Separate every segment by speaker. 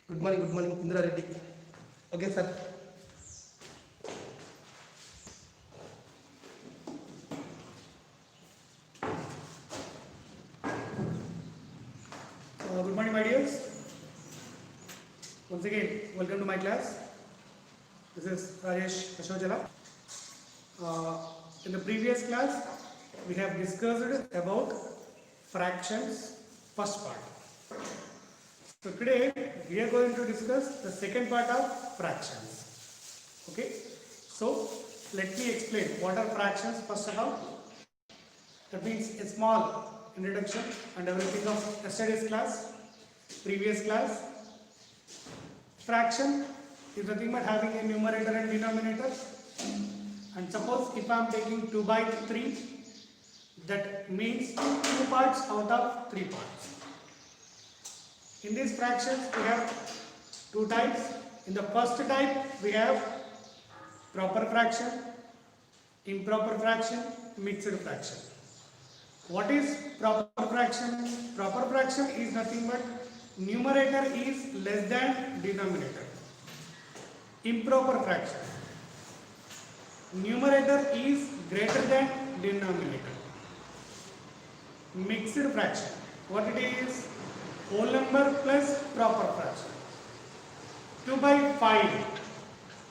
Speaker 1: Good morning, Indra Reddy. Okay, sir.
Speaker 2: Good morning, my dears. Once again, welcome to my class. This is Rajesh Ashojala. In the previous class, we have discussed about fractions, first part. So today, we are going to discuss the second part of fractions. Okay. So let me explain what are fractions first of all. That means a small introduction and everything of yesterday's class, previous class. Fraction is nothing but having a numerator and denominator. And suppose if I am taking 2 by 3, that means 2 parts out of 3 parts. In these fractions we have 2 types. In the first type we have proper fraction, improper fraction, mixed fraction. What is proper fraction? Proper fraction is nothing but numerator is less than denominator. Improper fraction, numerator is greater than denominator. Mixed fraction, what it is? Whole number plus proper fraction. 2 by 5,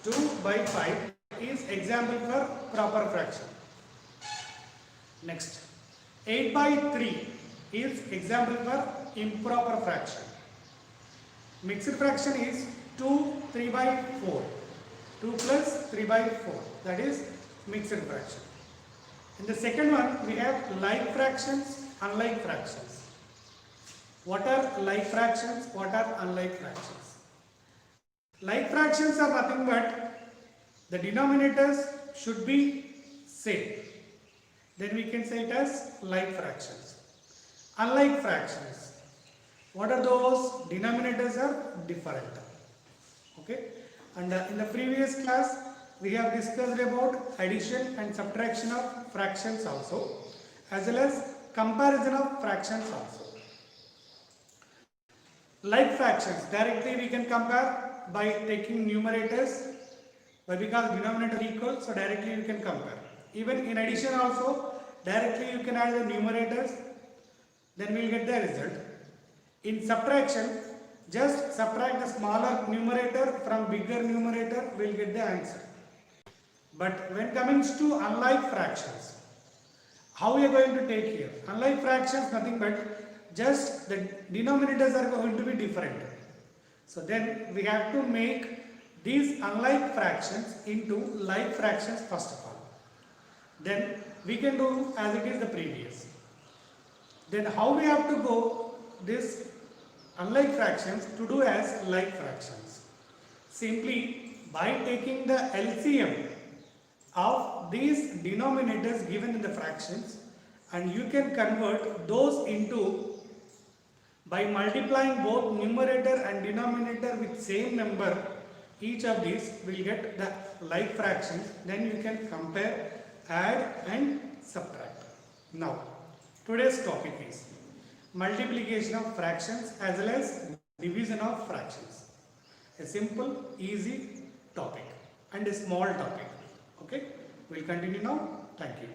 Speaker 2: 2 by 5 is example for proper fraction. Next, 8 by 3 is example for improper fraction. Mixed fraction is 2, 3 by 4. 2 plus 3 by 4. That is mixed fraction. In the second one, we have like fractions, unlike fractions. What are like fractions? What are unlike fractions? Like fractions are nothing but the denominators should be same. Then we can say it as like fractions. Unlike fractions, what are those? Denominators are different. Okay. And in the previous class, we have discussed about addition and subtraction of fractions also, as well as comparison of fractions also. Like fractions, directly we can compare by taking numerators, but because denominator is equal, so directly you can compare. Even in addition also, directly you can add the numerators, then we will get the result. In subtraction, just subtract the smaller numerator from bigger numerator, we will get the answer. But when coming to unlike fractions, how we are going to take here? Unlike fractions, nothing but just the denominators are going to be different. So then we have to make these unlike fractions into like fractions first of all. Then we can do as it is the previous. Then how we have to go this unlike fractions to do as like fractions? Simply by taking the LCM of these denominators given in the fractions, and you can convert those into, by multiplying both numerator and denominator with same number, each of these will get the like fractions. Then you can compare, add and subtract. Now today's topic is multiplication of fractions as well as division of fractions. A simple, easy topic and a small topic. Okay, we'll continue now. Thank you.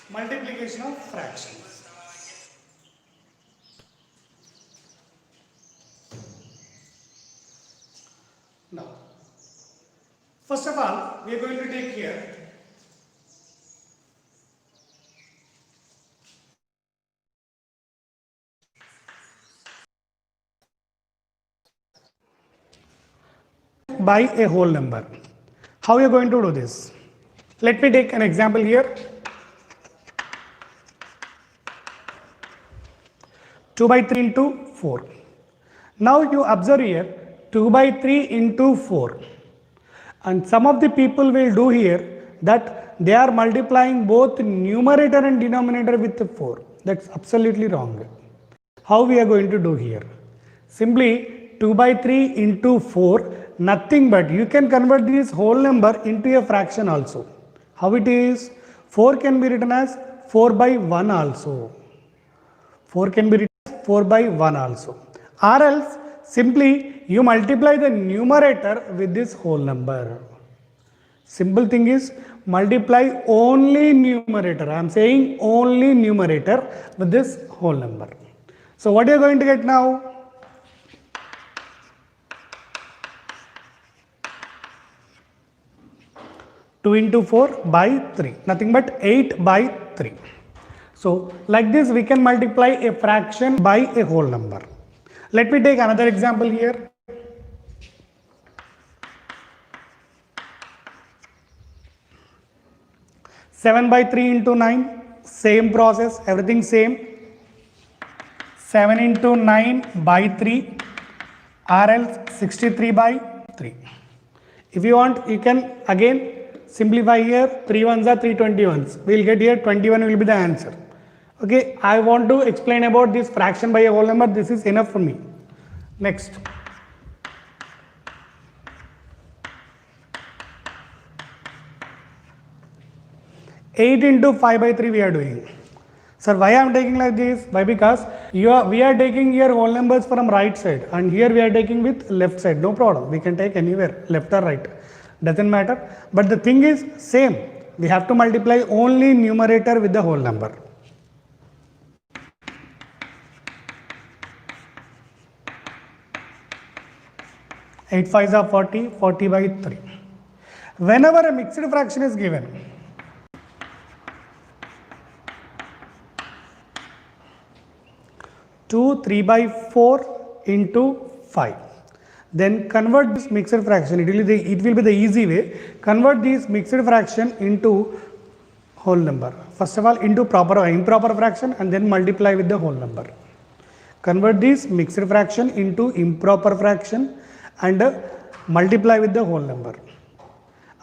Speaker 2: Multiplication of fractions. Now, first of all, we are going to take here by a whole number. How are you going to do this? Let me take an example here. 2 by 3 into 4. Now you observe here 2 by 3 into 4. And some of the people will do here that they are multiplying both numerator and denominator with 4. That's absolutely wrong. How we are going to do here? Simply 2 by 3 into 4, nothing but you can convert this whole number into a fraction also. How it is? 4 can be written as 4 by 1 also. 4 can be written as 4 by 1 also. Or else simply you multiply the numerator with this whole number. Simple thing is multiply only numerator. I am saying only numerator with this whole number. So what you are going to get now? 2 into 4 by 3, nothing but 8 by 3. So like this we can multiply a fraction by a whole number. Let me take another example here. Seven by 3 into 9, same process, everything same. 7 into 9 by 3, or else 63 by 3. If you want, you can again simplify here. 3 ones are 3 21s. We will get here 21 will be the answer. Okay, I want to explain about this fraction by a whole number. This is enough for me. Next. Eight into 5 by 3 we are doing. Sir, why I am taking like this? Why? Because we are taking here whole numbers from right side, and here we are taking with left side. No problem. We can take anywhere, left or right. Doesn't matter. But the thing is same. We have to multiply only numerator with the whole number. Eight fives are 40, 40 by 3. Whenever a mixed fraction is given, two 3 by 4 into 5. Then convert this mixed fraction. It will be the easy way. Convert this mixed fraction into whole number. First of all, into improper fraction, and then multiply with the whole number. Convert this mixed fraction into improper fraction and multiply with the whole number.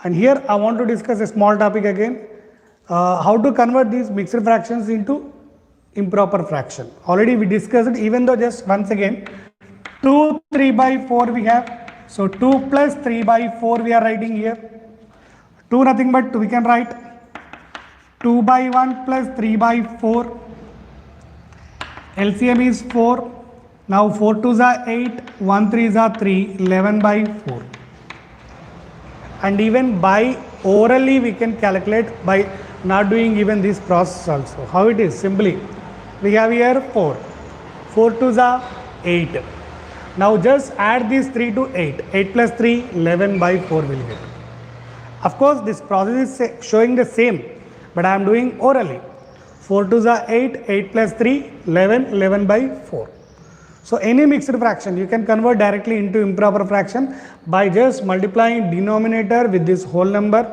Speaker 2: And here I want to discuss a small topic again. How to convert these mixed fractions into improper fraction. Already we discussed it, even though just once again 2 3 by 4 we have. So 2 plus 3 by 4 we are writing here. 2 nothing but we can write 2 by 1 plus 3 by 4. LCM is 4. Now 4 2s are 8, 1 3s are 3, 11 by 4. And even by orally we can calculate by not doing even this process also. How it is? Simply we have here 4. 4 2s are 8. Now just add these 3 to 8. 8 plus 3, 11 by 4 will get. Of course this process is showing the same, but I am doing orally. 4 2s are 8, 8 plus 3, 11, 11 by 4. So any mixed fraction you can convert directly into improper fraction by just multiplying denominator with this whole number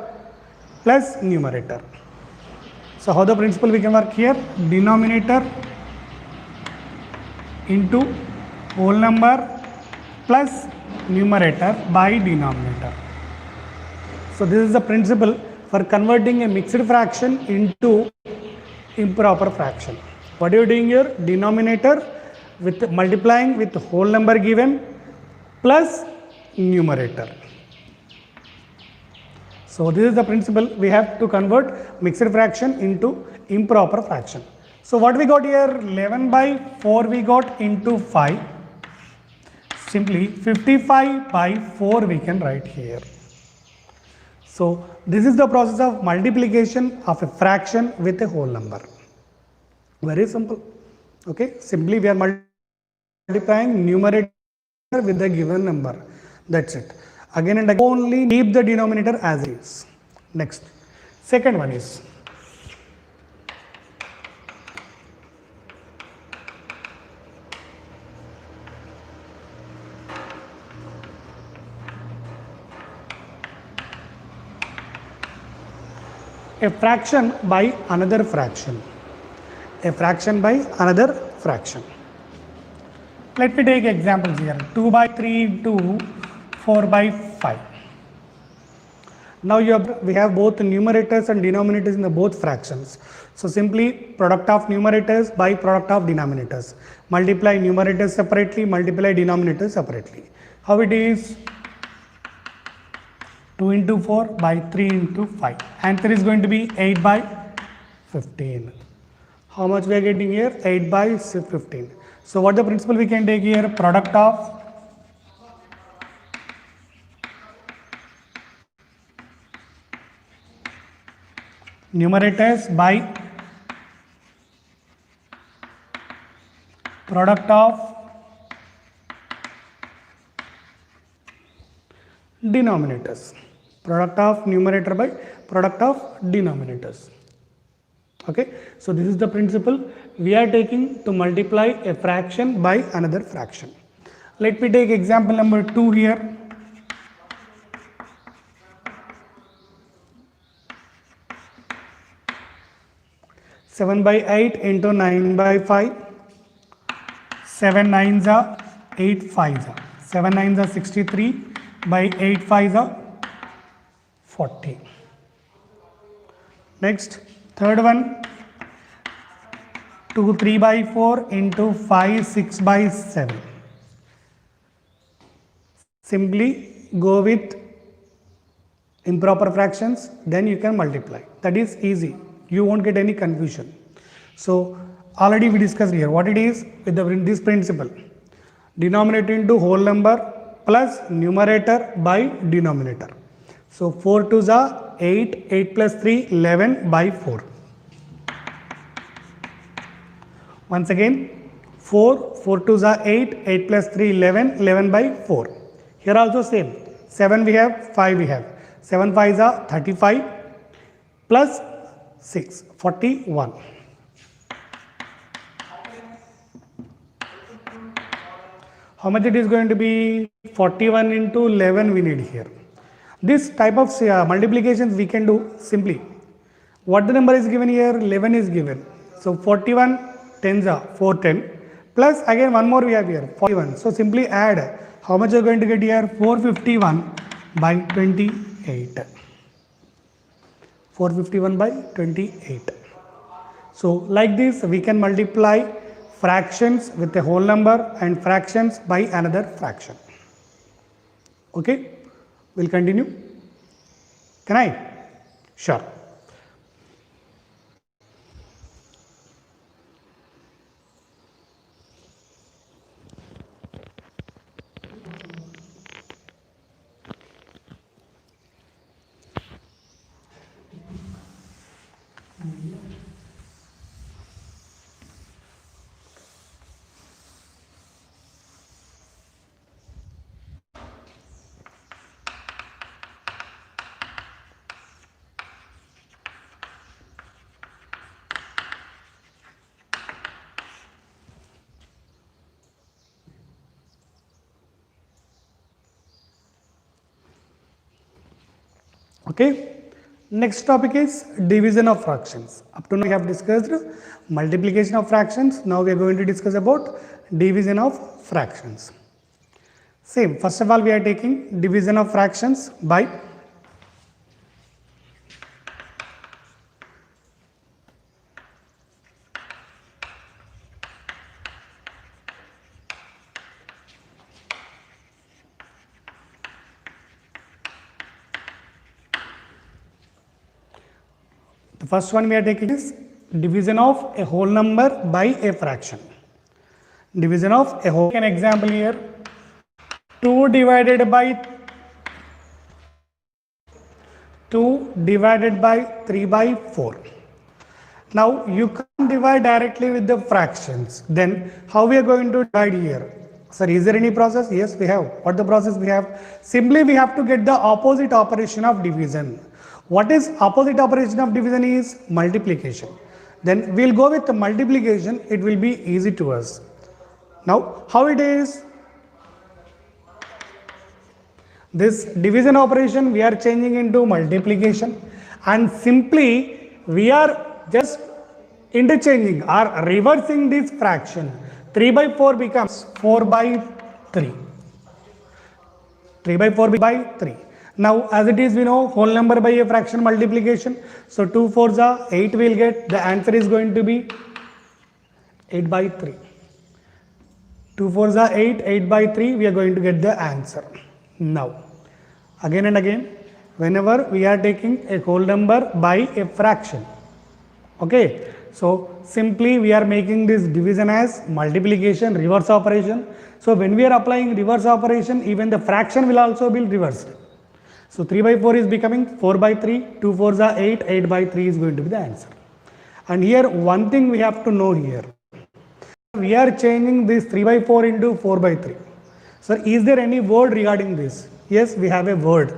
Speaker 2: plus numerator. So how the principle we can work here? Denominator into whole number plus numerator by denominator. So this is the principle for converting a mixed fraction into improper fraction. What are you doing here? Denominator with multiplying with whole number given plus numerator. So this is the principle. We have to convert mixed fraction into improper fraction. So what we got here? 11 by 4 we got into 5. Simply 55 by 4 we can write here. So this is the process of multiplication of a fraction with a whole number. Very simple. Okay, simply we are multiplying numerator with the given number. That's it. Again and again, only keep the denominator as it is. Next, second one is a fraction by another fraction. A fraction by another fraction. Let me take examples here. 2 by 3 into 4 by 5. Now we have both numerators and denominators in the both fractions. So simply product of numerators by product of denominators. Multiply numerators separately, multiply denominators separately. How it is? 2 into 4 by 3 into 5. Answer is going to be 8 by 15. How much we are getting here? 8 by 15. So what the principle we can take here? Product of numerators by product of denominators. Product of numerator by product of denominators. Okay, so this is the principle we are taking to multiply a fraction by another fraction. Let me take example number 2 here. Seven by 8 into 9 by 5. 7 nines are 8 fives are. 7 nines are 63 by 8 fives are 40. Next, third one, 2 3 by 4 into 5 6 by 7. Simply go with improper fractions, then you can multiply. That is easy. You won't get any confusion. So already we discussed here what it is with this principle. Denominator into whole number plus numerator by denominator. So 4 2s are 8, 8 plus 3, 11 by 4. Once again, 4, 4 2s are 8, 8 plus 3, 11, 11 by 4. Here also same, 7 we have, 5 we have. 7 5s are 35 plus 6, 41. How much it is going to be? 41 into 11 we need here. This type of multiplications we can do simply. What the number is given here? 11 is given. So 41 tens are 410 plus again one more we have here 41. So simply add. How much are going to get here? 451 by 28. 451 by 28. So like this we can multiply fractions with a whole number and fractions by another fraction. Okay, we'll continue. Can I? Sure. Okay, next topic is division of fractions. Up to now we have discussed multiplication of fractions. Now we are going to discuss about division of fractions. Same, first of all we are taking division of fractions by the first one we are taking is division of a whole number by a fraction. Division of a whole. An example here, 2 divided by 3 by 4. Now you can't divide directly with the fractions. Then how we are going to divide here? Sir, is there any process? Yes, we have. What the process we have? Simply we have to get the opposite operation of division. What is opposite operation of division is multiplication. Then we'll go with the multiplication. It will be easy to us. Now how it is? This division operation we are changing into multiplication, and simply we are just interchanging or reversing this fraction. 3 by 4 becomes 4 by 3. 3 by 4 by 3. Now as it is, we know whole number by a fraction multiplication. So 2 4s are 8 we'll get. The answer is going to be 8 by 3. 2 4s are 8, 8 by 3 we are going to get the answer. Now again and again, whenever we are taking a whole number by a fraction, okay, so simply we are making this division as multiplication, reverse operation. So when we are applying reverse operation, even the fraction will also be reversed. So 3 by 4 is becoming 4 by 3, 2 4s are 8, 8 by 3 is going to be the answer. And here one thing we have to know here, we are changing this 3 by 4 into 4 by 3. So is there any word regarding this? Yes, we have a word.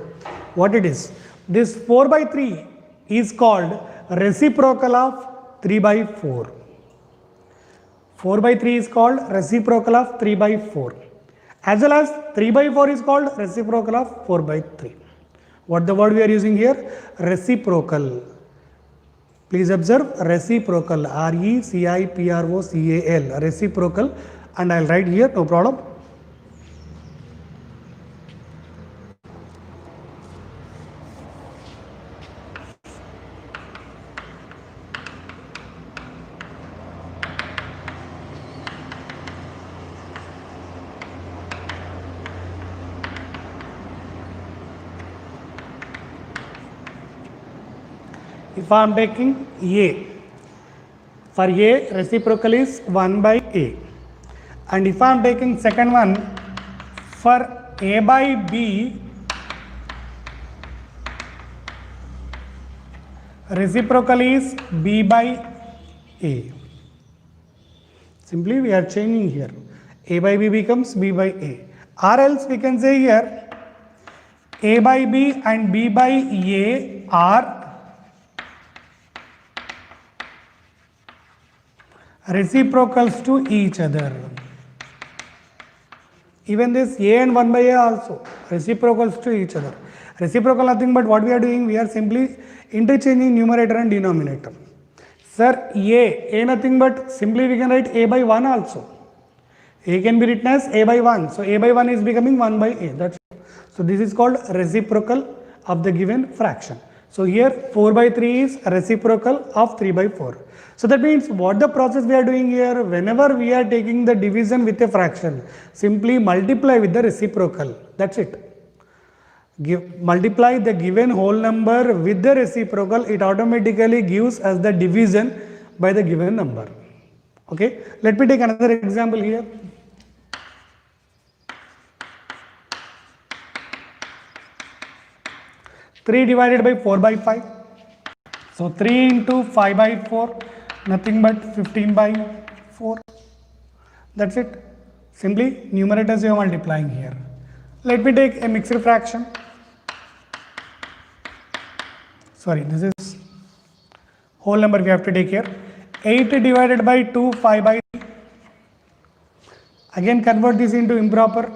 Speaker 2: What it is? This 4 by 3 is called reciprocal of 3 by 4. 4 by 3 is called reciprocal of 3 by 4. As well as 3 by 4 is called reciprocal of 4 by 3. What the word we are using here? Reciprocal. Please observe reciprocal, R-E-C-I-P-R-O-C-A-L, reciprocal, and I'll write here, no problem. If I am taking A, for A reciprocal is 1 by A, and if I am taking second one, for A by B, reciprocal is B by A. Simply we are changing here, A by B becomes B by A, or else we can say here A by B and B by A are reciprocals to each other. Even this A and 1 by A also reciprocals to each other. Reciprocal nothing but what we are doing, we are simply interchanging numerator and denominator. Sir, A nothing but simply we can write A by 1 also. A can be written as A by 1. So A by 1 is becoming 1 by A. That's it. So this is called reciprocal of the given fraction. So here 4 by 3 is reciprocal of 3 by 4. So that means what the process we are doing here, whenever we are taking the division with a fraction, simply multiply with the reciprocal. That's it. Multiply the given whole number with the reciprocal, it automatically gives us the division by the given number. Okay. Let me take another example here. Three divided by 4 by 5. So 3 into 5 by 4, nothing but 15 by 4. That's it. Simply numerators you are multiplying here. Let me take a mixed fraction. Sorry, this is whole number we have to take here. 8 divided by 2, 5 by 3. Again convert this into improper.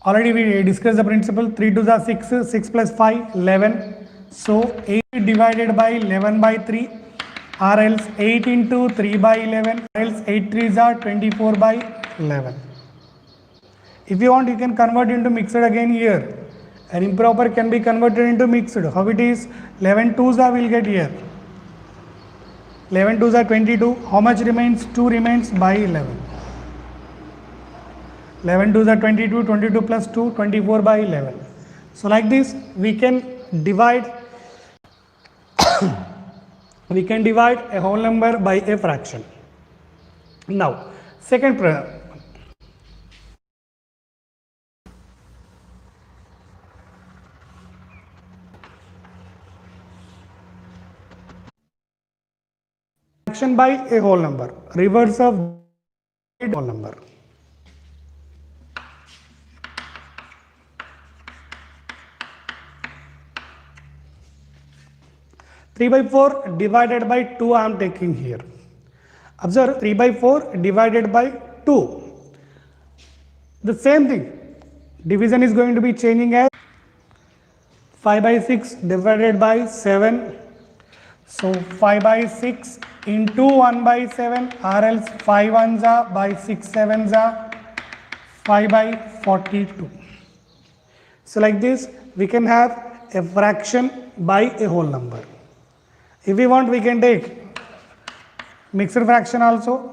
Speaker 2: Already we discussed the principle. 3 2s are 6, 6 plus 5, 11. So 8 divided by 11 by 3, or else 8 into 3 by 11, or else 8 3s are 24 by 11. If you want, you can convert into mixed again here. An improper can be converted into mixed. How it is? 11 2s are will get here. 11 2s are 22. How much remains? 2 remains by 11. 11 2s are 22, 22 plus 2, 24 by 11. So like this, we can divide we can divide a whole number by a fraction. Now, second fraction by a whole number, reverse of a whole number. Three by 4 divided by 2 I am taking here. Observe 3 by 4 divided by 2. The same thing. Division is going to be changing as 5 by 6 divided by 7. So 5 by 6 into 1 by 7, or else 5 1s are by 6 7s are 5 by 42. So like this, we can have a fraction by a whole number. If we want, we can take mixed fraction also.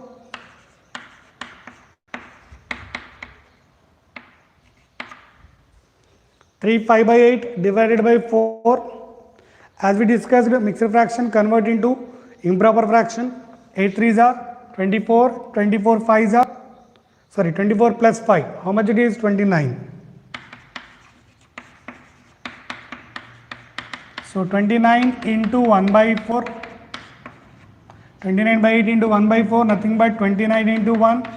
Speaker 2: Three 5 by 8 divided by 4. As we discussed, mixed fraction convert into improper fraction. 8 3s are 24, 24 5s are, 24 plus 5. How much it is? 29. So 29 into 1 by 4. 29 by 8 into 1 by 4, nothing but 29 into 1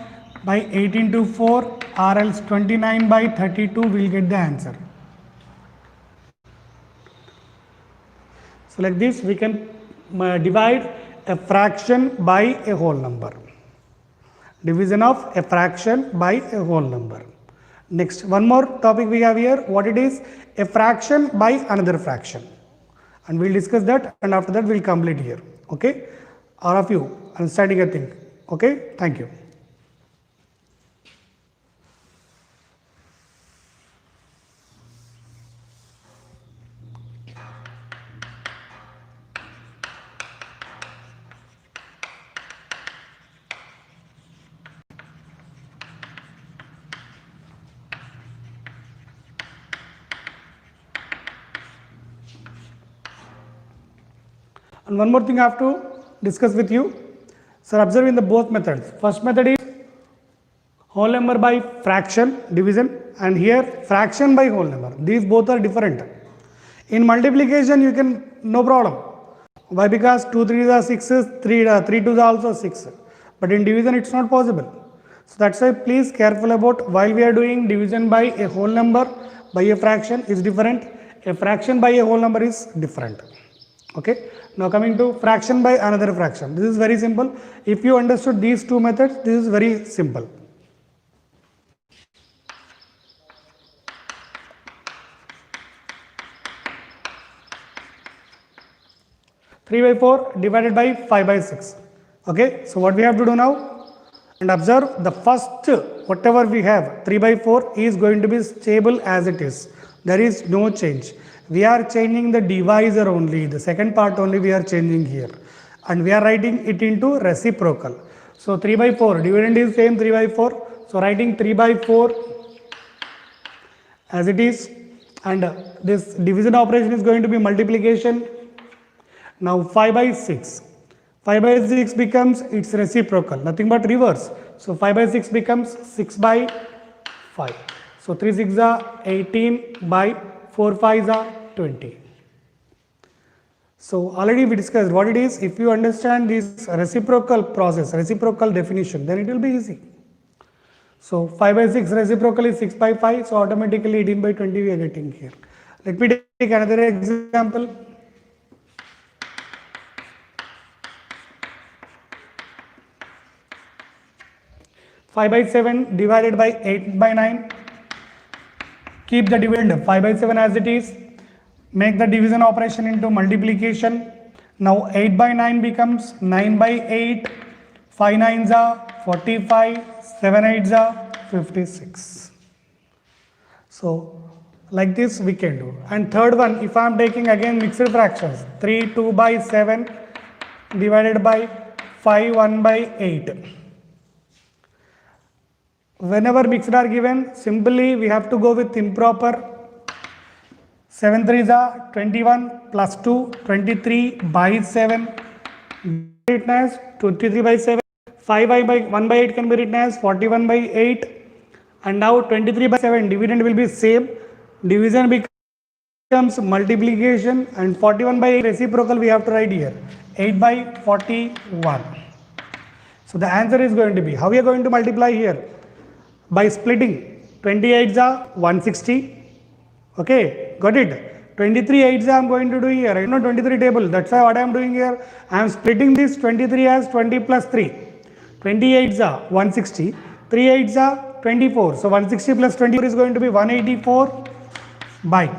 Speaker 2: by 8 into 4, or else 29 by 32 will get the answer. So like this we can divide a fraction by a whole number. Division of a fraction by a whole number. Next, one more topic we have here. What it is? A fraction by another fraction. And we'll discuss that, and after that we'll complete here. Okay? All of you understanding a thing. Okay? Thank you. And one more thing I have to discuss with you. Sir, observe in the both methods. First method is whole number by fraction division, and here fraction by whole number. These both are different. In multiplication you can no problem. Why? Because 2 3s are 6s, 3 2s are also 6. But in division it's not possible. So that's why please careful about while we are doing division by a whole number by a fraction is different. A fraction by a whole number is different. Okay. Now coming to fraction by another fraction. This is very simple. If you understood these two methods, this is very simple. Three by 4 divided by 5 by 6. Okay. So what we have to do now? And observe the first whatever we have 3 by 4 is going to be stable as it is. There is no change. We are changing the divisor only, the second part only we are changing here, and we are writing it into reciprocal. So 3 by 4, dividend is same 3 by 4. So writing 3 by 4 as it is, and this division operation is going to be multiplication. Now 5 by 6. 5 by 6 becomes its reciprocal, nothing but reverse. So 5 by 6 becomes 6 by 5. So 3 6 are 18 by 4 5s are 20. So already we discussed what it is. If you understand this reciprocal process, reciprocal definition, then it will be easy. So 5 by 6 reciprocal is 6 by 5. So automatically 18 by 20 we are getting here. Let me take another example. Five by 7 divided by 8 by 9. Keep the dividend 5 by 7 as it is. Make the division operation into multiplication. Now 8 by 9 becomes 9 by 8. 5 9s are 45. 7 8s are 56. So like this we can do. And third one, if I am taking again mixed fractions, 3 2 by 7 divided by 5 1 by 8. Whenever mixed are given, simply we have to go with improper. 7 3s are 21 plus 2, 23 by 7. Written as 23 by 7. 5 by 1 by 8 can be written as 41 by 8. And now 23 by 7, dividend will be same. Division becomes multiplication, and 41 by 8 reciprocal we have to write here. 8 by 41. So the answer is going to be, how we are going to multiply here? By splitting. 28s are 160. Okay, got it? 23 8s I am going to do here. I know 23 table. That's why what I am doing here, I am splitting this 23 as 20 plus 3. 28s are 160. 3 8s are 24. So 160 plus 24 is going to be 184 by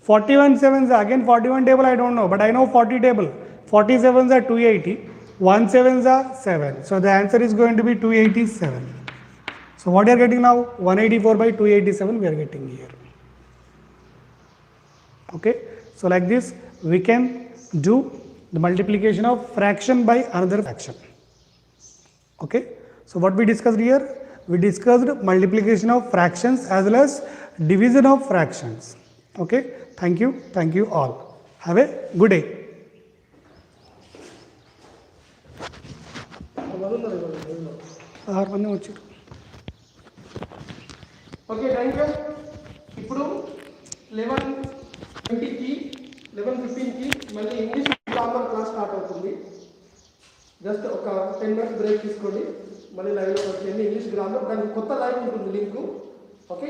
Speaker 2: 41 7s are again 41 table I don't know, but I know 40 table. 47s are 280. 1 7s are 7. So the answer is going to be 287. So what we are getting now? 184 by 287 we are getting here. Okay, so like this we can do the multiplication of fraction by another fraction. Okay, so what we discussed here, we discussed multiplication of fractions as well as division of fractions. Okay, thank you all, have a good day. వచ్చారు.
Speaker 1: Okay thank you. ఇప్పుడు 11:20కి 11:15కి మళ్ళీ English grammar class start అవుతుంది. Just ఒక 10 minutes break తీసుకోండి, మళ్ళీ లైవ్లో వచ్చేయండి. English grammar దానికి కొత్త లైవ్ ఉంటుంది లింకు. ఓకే,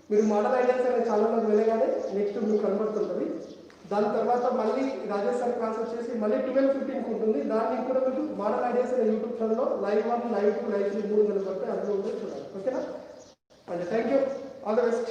Speaker 1: మీరు మోడల్ ఐడియాస్ అనే ఛానల్లోకి వెళ్ళగానే నెక్స్ట్ మీకు కనబడుతుంటుంది. దాని తర్వాత మళ్ళీ రాజేష్ సార్ క్లాస్ వచ్చేసి మళ్ళీ 12:15కి ఉంటుంది. దాన్ని కూడా మీకు మోడల్ ఐడియాస్ అనే యూట్యూబ్ ఛానల్లో లైవ్ 1, లైవ్ 2, లైవ్ 3 3 కనబడితే అందులో ఉంటుంది చూడాలి. ఓకేనా? And thank you, all the best.